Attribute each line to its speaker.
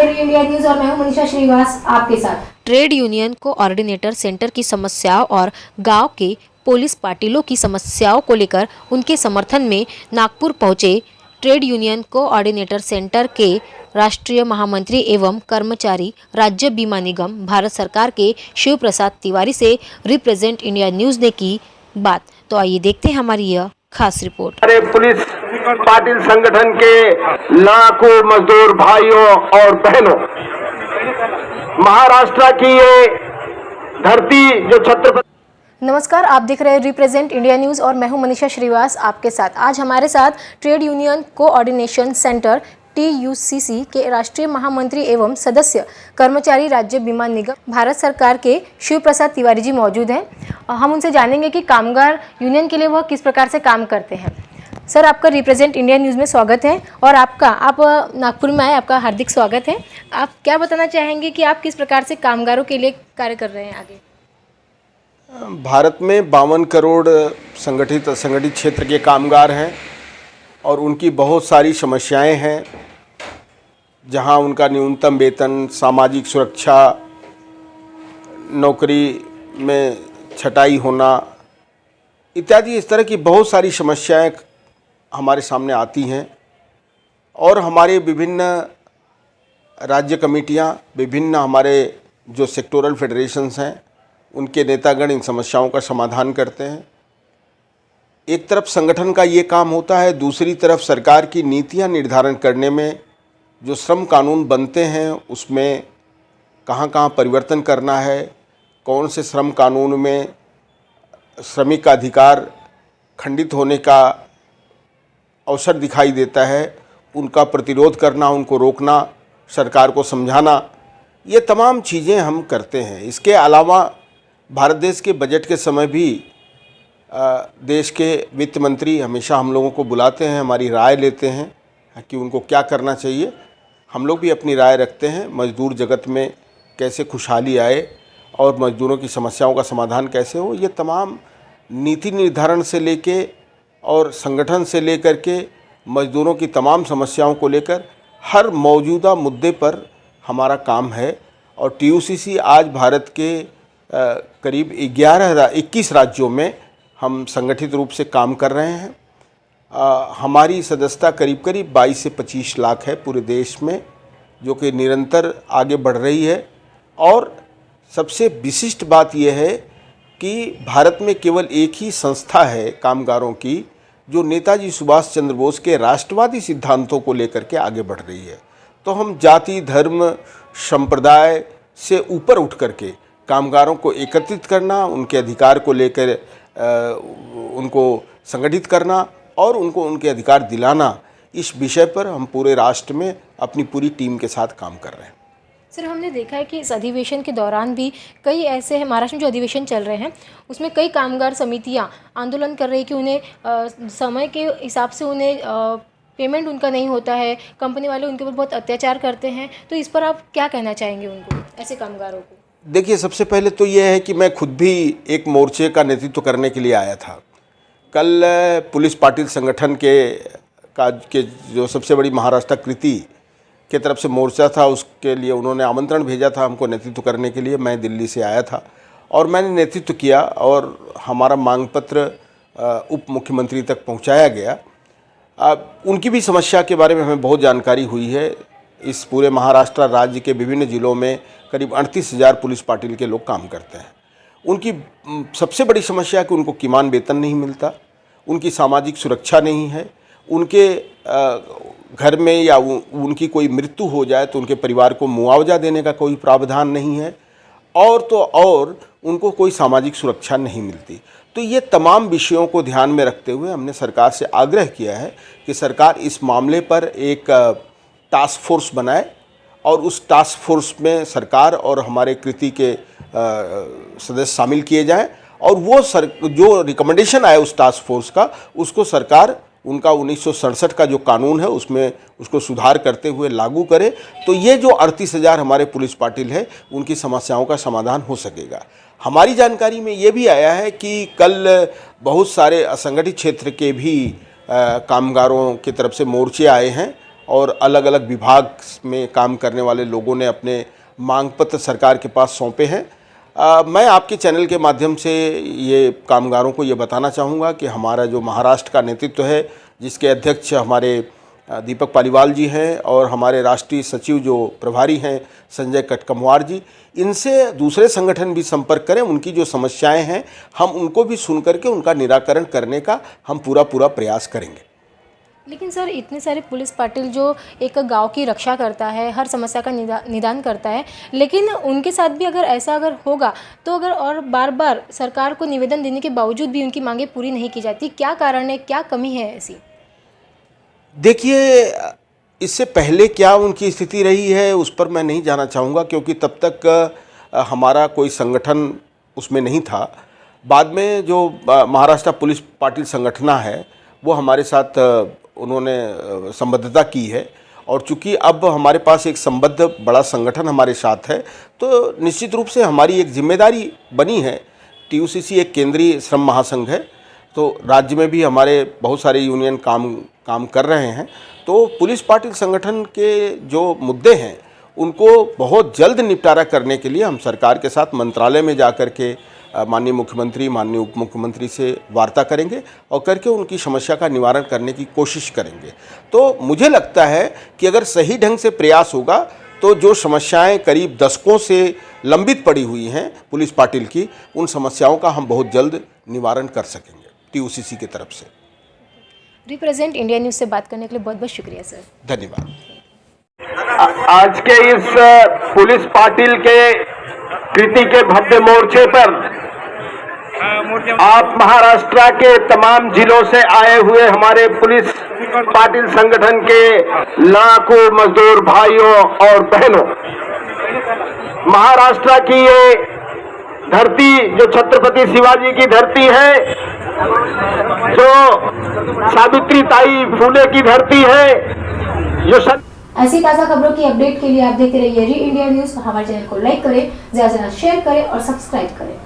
Speaker 1: रही India news और मैं हूं मनीषा श्रीवास आपके साथ।
Speaker 2: ट्रेड यूनियन कोऑर्डिनेटर सेंटर की समस्याओं और गांव के पुलिस पाटिलों की समस्याओं को लेकर उनके समर्थन में नागपुर पहुंचे ट्रेड यूनियन कोऑर्डिनेटर सेंटर के राष्ट्रीय महामंत्री एवं कर्मचारी राज्य बीमा निगम भारत सरकार के शिव प्रसाद तिवारी से रिप्रेजेंट इंडिया न्यूज ने की बात। तो आइए देखते हैं हमारी यह खास रिपोर्ट।
Speaker 3: हमारे पुलिस पाटिल संगठन के लाखों मजदूर भाइयों और बहनों, महाराष्ट्र की ये धरती जो छत्रपति।
Speaker 1: नमस्कार, आप देख रहे हैं रिप्रेजेंट इंडिया न्यूज़ और मैं हूं मनीषा श्रीवास आपके साथ। आज हमारे साथ trade union coordination centre TUCC के राष्ट्रीय महामंत्री एवं सदस्य कर्मचारी राज्य बीमा निगम भारत सरकार के शिव प्रसाद तिवारी जी मौजूद हैं। हम उनसे जानेंगे कि कामगार यूनियन के लिए वह किस प्रकार से काम करते हैं। सर, आपका रिप्रेजेंट इंडिया न्यूज़ में स्वागत है और आप नागपुर में आए, आपका हार्दिक स्वागत है। आप क्या बताना चाहेंगे कि आप किस प्रकार से कामगारों के लिए कार्य कर रहे हैं आगे?
Speaker 3: भारत में 52 करोड़ संगठित असंगठित क्षेत्र के कामगार हैं और उनकी बहुत सारी समस्याएं हैं, जहां उनका न्यूनतम वेतन, सामाजिक सुरक्षा, नौकरी में छटाई होना इत्यादि इस तरह की बहुत सारी समस्याएं हमारे सामने आती हैं। और हमारे विभिन्न राज्य कमेटियां, विभिन्न हमारे जो सेक्टोरल फेडरेशंस हैं, उनके नेतागण इन समस्याओं का समाधान करते हैं। एक तरफ संगठन का ये काम होता है, दूसरी तरफ सरकार की नीतियां निर्धारण करने में जो श्रम कानून बनते हैं उसमें कहाँ कहाँ परिवर्तन करना है, कौन से श्रम कानून में श्रमिक का अधिकार खंडित होने का अवसर दिखाई देता है, उनका प्रतिरोध करना, उनको रोकना, सरकार को समझाना, ये तमाम चीज़ें हम करते हैं। इसके अलावा भारत देश के बजट के समय भी देश के वित्त मंत्री हमेशा हम लोगों को बुलाते हैं, हमारी राय लेते हैं कि उनको क्या करना चाहिए। हम लोग भी अपनी राय रखते हैं, मजदूर जगत में कैसे खुशहाली आए और मजदूरों की समस्याओं का समाधान कैसे हो। ये तमाम नीति निर्धारण से लेके और संगठन से लेकर के मजदूरों की तमाम समस्याओं को लेकर हर मौजूदा मुद्दे पर हमारा काम है। और TUCC आज भारत के करीब 21 राज्यों में हम संगठित रूप से काम कर रहे हैं। हमारी सदस्यता करीब 22 से 25 लाख है पूरे देश में, जो कि निरंतर आगे बढ़ रही है। और सबसे विशिष्ट बात यह है कि भारत में केवल एक ही संस्था है कामगारों की जो नेताजी सुभाष चंद्र बोस के राष्ट्रवादी सिद्धांतों को लेकर के आगे बढ़ रही है। तो हम जाति, धर्म, संप्रदाय से ऊपर उठ करके कामगारों को एकत्रित करना, उनके अधिकार को लेकर उनको संगठित करना और उनको उनके अधिकार दिलाना, इस विषय पर हम पूरे राष्ट्र में अपनी पूरी टीम के साथ काम कर रहे हैं।
Speaker 1: सर, हमने देखा है कि इस अधिवेशन के दौरान भी कई ऐसे हैं, महाराष्ट्र में जो अधिवेशन चल रहे हैं उसमें कई कामगार समितियां आंदोलन कर रही है कि उन्हें समय के हिसाब से उन्हें पेमेंट उनका नहीं होता है, कंपनी वाले उनके ऊपर बहुत अत्याचार करते हैं। तो इस पर आप क्या कहना चाहेंगे उनको, ऐसे कामगारों को?
Speaker 3: देखिए, सबसे पहले तो यह है कि मैं खुद भी एक मोर्चे का नेतृत्व करने के लिए आया था। कल पुलिस पाटिल संगठन के जो सबसे बड़ी महाराष्ट्र कृति के तरफ से मोर्चा था, उसके लिए उन्होंने आमंत्रण भेजा था हमको नेतृत्व करने के लिए। मैं दिल्ली से आया था और मैंने नेतृत्व किया और हमारा मांग पत्र उप मुख्यमंत्री तक पहुंचाया गया। उनकी भी समस्या के बारे में हमें बहुत जानकारी हुई है। इस पूरे महाराष्ट्र राज्य के विभिन्न जिलों में करीब 38,000 पुलिस पाटिल के लोग काम करते हैं। उनकी सबसे बड़ी समस्या है कि उनको किमान वेतन नहीं मिलता, उनकी सामाजिक सुरक्षा नहीं है, उनके घर में या उनकी कोई मृत्यु हो जाए तो उनके परिवार को मुआवजा देने का कोई प्रावधान नहीं है, और उनको कोई सामाजिक सुरक्षा नहीं मिलती। तो ये तमाम विषयों को ध्यान में रखते हुए हमने सरकार से आग्रह किया है कि सरकार इस मामले पर एक टास्क फोर्स बनाए और उस टास्क फोर्स में सरकार और हमारे कृति के सदस्य शामिल किए जाएं और वो जो रिकमेंडेशन आए उस टास्क फोर्स का, उसको सरकार उनका 1967 का जो कानून है उसमें उसको सुधार करते हुए लागू करे। तो ये जो 38,000 हमारे पुलिस पाटिल है उनकी समस्याओं का समाधान हो सकेगा। हमारी जानकारी में ये भी आया है कि कल बहुत सारे असंगठित क्षेत्र के भी कामगारों की तरफ से मोर्चे आए हैं और अलग अलग विभाग में काम करने वाले लोगों ने अपने मांग पत्र सरकार के पास सौंपे हैं। मैं आपके चैनल के माध्यम से ये कामगारों को ये बताना चाहूँगा कि हमारा जो महाराष्ट्र का नेतृत्व है, जिसके अध्यक्ष हमारे दीपक पालीवाल जी हैं और हमारे राष्ट्रीय सचिव जो प्रभारी हैं संजय कटकमवार जी, इनसे दूसरे संगठन भी संपर्क करें। उनकी जो समस्याएं हैं हम उनको भी सुन करके उनका निराकरण करने का हम पूरा प्रयास करेंगे।
Speaker 1: लेकिन सर, इतने सारे पुलिस पाटिल जो एक गांव की रक्षा करता है, हर समस्या का निदान करता है, लेकिन उनके साथ भी अगर होगा तो और बार बार सरकार को निवेदन देने के बावजूद भी उनकी मांगें पूरी नहीं की जाती, क्या कारण है, क्या कमी है ऐसी?
Speaker 3: देखिए, इससे पहले क्या उनकी स्थिति रही है उस पर मैं नहीं जाना चाहूँगा, क्योंकि तब तक हमारा कोई संगठन उसमें नहीं था। बाद में जो महाराष्ट्र पुलिस पाटिल संगठना है वो हमारे साथ उन्होंने संबद्धता की है, और चूंकि अब हमारे पास एक संबद्ध बड़ा संगठन हमारे साथ है तो निश्चित रूप से हमारी एक जिम्मेदारी बनी है। TUCC एक केंद्रीय श्रम महासंघ है, तो राज्य में भी हमारे बहुत सारे यूनियन काम कर रहे हैं। तो पुलिस पाटिल संगठन के जो मुद्दे हैं उनको बहुत जल्द निपटारा करने के लिए हम सरकार के साथ मंत्रालय में जाकर के माननीय मुख्यमंत्री, माननीय उप मुख्यमंत्री से वार्ता करेंगे और करके उनकी समस्या का निवारण करने की कोशिश करेंगे। तो मुझे लगता है कि अगर सही ढंग से प्रयास होगा तो जो समस्याएं करीब दशकों से लंबित पड़ी हुई हैं पुलिस पाटिल की, उन समस्याओं का हम बहुत जल्द निवारण कर सकेंगे TUCC की तरफ से।
Speaker 1: रिप्रेजेंट इंडिया न्यूज़ से बात करने के लिए बहुत बहुत शुक्रिया सर।
Speaker 3: धन्यवाद।
Speaker 4: आज के इस पुलिस पाटिल के कृति के भव्य मोर्चे पर आप महाराष्ट्र के तमाम जिलों से आए हुए हमारे पुलिस पाटिल संगठन के लाखों मजदूर भाइयों और बहनों, महाराष्ट्र की ये धरती जो छत्रपति शिवाजी की धरती है, जो सावित्रीताई फूले की धरती है, जो
Speaker 1: ऐसी ताज़ा खबरों की अपडेट के लिए आप देखते रहिए री इंडिया न्यूज़। हमारे चैनल को लाइक करें, ज़्यादा से ज़्यादा शेयर करें और सब्सक्राइब करें।